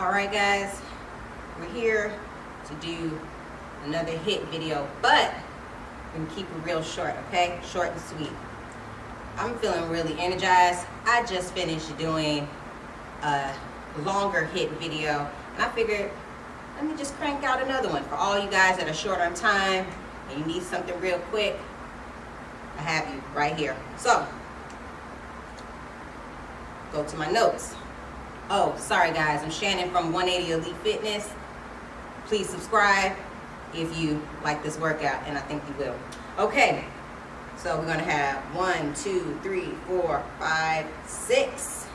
Alright guys, we're here to do another HIIT video, but we're going to keep it real short, okay? Short and sweet. I'm feeling really energized. I just finished doing a longer HIIT video, and I figured, let me just crank out another one for all you guys that are short on time and you need something real quick. I have you right here. So, go to my notes. Oh, sorry guys, I'm Shannon from 180 Elite Fitness. Please subscribe if you like this workout, and I think you will. Okay, so we're gonna have 1, 2, 3, 4, 5, 6.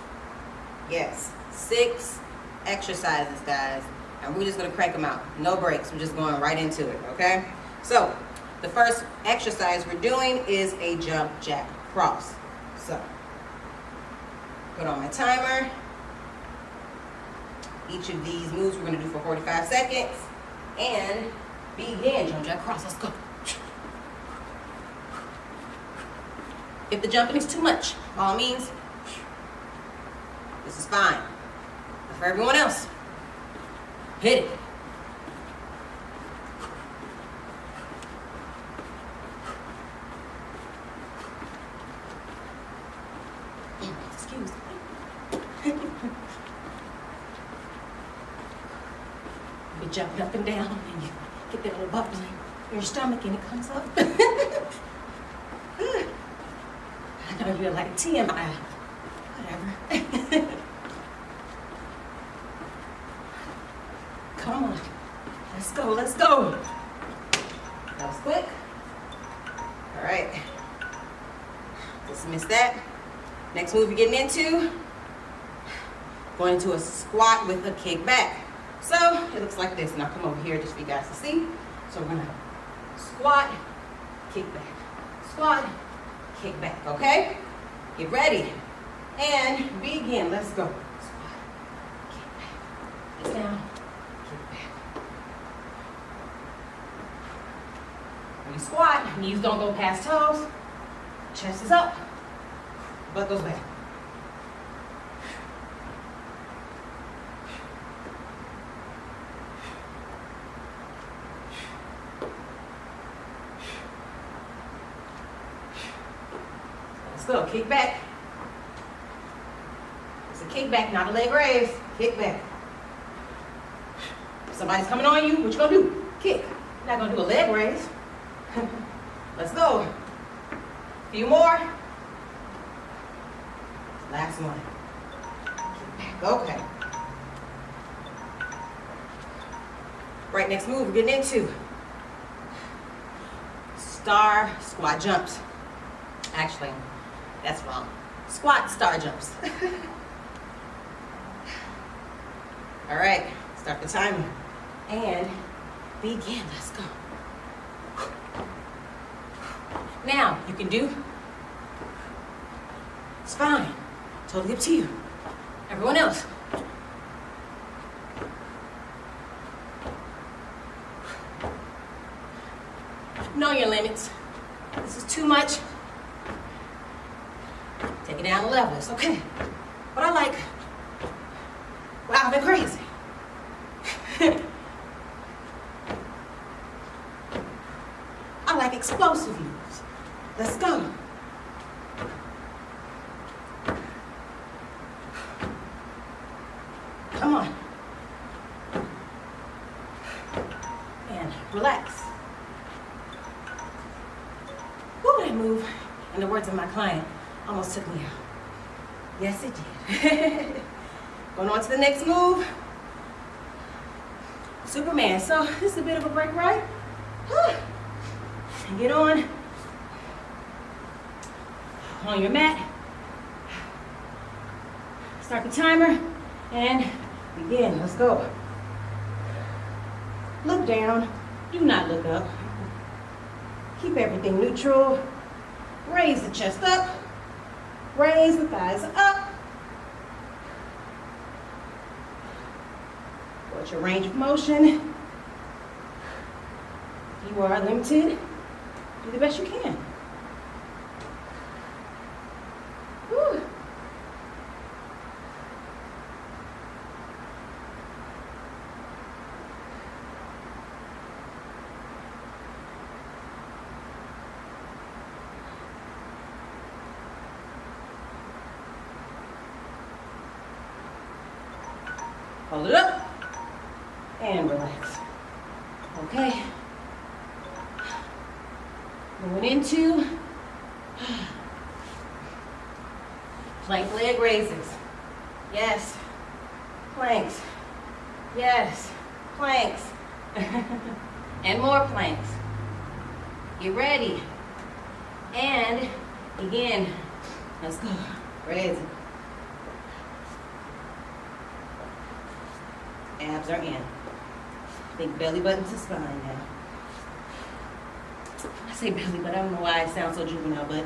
Yes, 6 exercises, guys. And we're just gonna crank them out. No breaks, we're just going right into it, okay? So, the first exercise we're doing is a jump jack cross. So, put on my timer. Each of these moves we're gonna do for 45 seconds. And begin, jump jack cross, let's go. If the jumping is too much, by all means, this is fine. But for everyone else, hit it. Excuse me. You're jumping up and down, and you get that little bubble in your stomach, and it comes up. I know you're like TMI. Whatever. Come on. Let's go, let's go. That was quick. All right. Dismiss that. Next move we're getting into, going into a squat with a kick back. So it looks like this, and I'll come over here just for you guys to see. So we're gonna squat, kick back, squat, kick back, okay? Get ready, and begin, let's go. Squat, kick back, it's down, kick back. When you squat, knees don't go past toes, chest is up, butt goes back. Let's go, kick back. It's a kick back, not a leg raise. Kick back. If somebody's coming on you, what you gonna do? Kick. You're not gonna do a leg raise. Let's go. A few more. Last one. Kick back, okay. Right, next move we're getting into star squat jumps. Actually, that's wrong. Squat star jumps. All right, start the timer and begin. Let's go. Now, you can do, it's fine. Totally up to you. Everyone else. Know your limits. This is too much. Take it down a level, it's okay. But I like, wow, I've been crazy. I like explosive moves. Let's go. Come on. And relax. Woo, that move, in the words of my client, almost took me out. Yes, it did. Going on to the next move. Superman. So this is a bit of a break, right? Get on your mat. Start the timer and begin. Let's go. Look down. Do not look up. Keep everything neutral. Raise the chest up. Raise the thighs up. Watch your range of motion. If you are limited, do the best you can. Whew. Hold it up. And relax. Okay. Going into plank leg raises. Yes. Planks. Yes. Planks. And more planks. Get ready. And again, let's go. Raise it. Abs are in. Big belly button to spine now. I say belly, but I don't know why it sounds so juvenile, but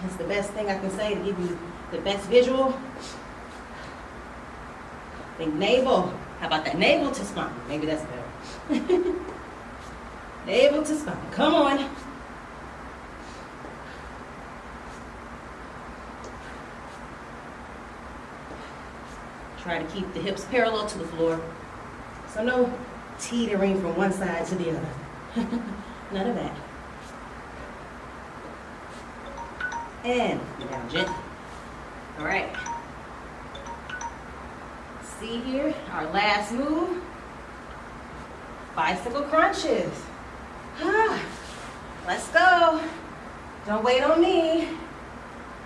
it's the best thing I can say to give you the best visual. Big navel. How about that? Navel to spine. Maybe that's better. Navel to spine. Come on. Try to keep the hips parallel to the floor. So no teetering from one side to the other. None of that. And down gently. All right. See here, our last move. Bicycle crunches. Let's go. Don't wait on me.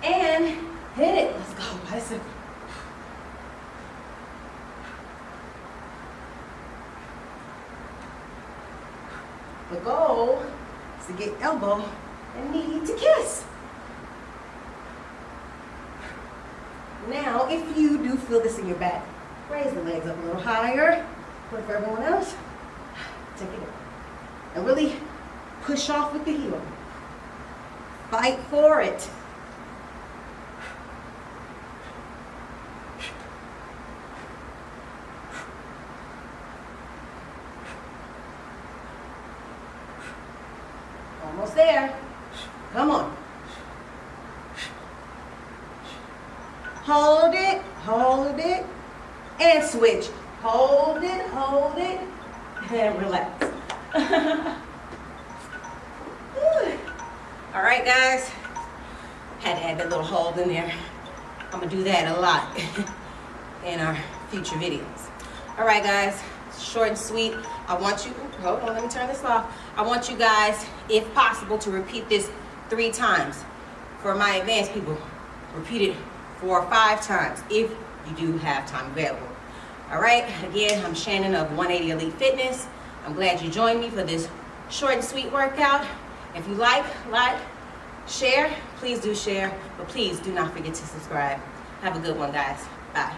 And hit it. Let's go, bicycle. The goal is to get elbow and knee to kiss. Now, if you do feel this in your back, raise the legs up a little higher. But for everyone else, take it up. And really push off with the heel. Fight for it. Almost there. Come on. Hold it, and switch. Hold it, and relax. All right, guys. Had to add that little hold in there. I'm gonna do that a lot in our future videos. All right, guys. Short and sweet. I want you, hold on, let me turn this off. I want you guys, if possible, to repeat this 3 times. For my advanced people, repeat it 4 or 5 times if you do have time available. All right, again, I'm Shannon of 180 Elite Fitness. I'm glad you joined me for this short and sweet workout. If you like, share, please do share, but please do not forget to subscribe. Have a good one, guys. Bye.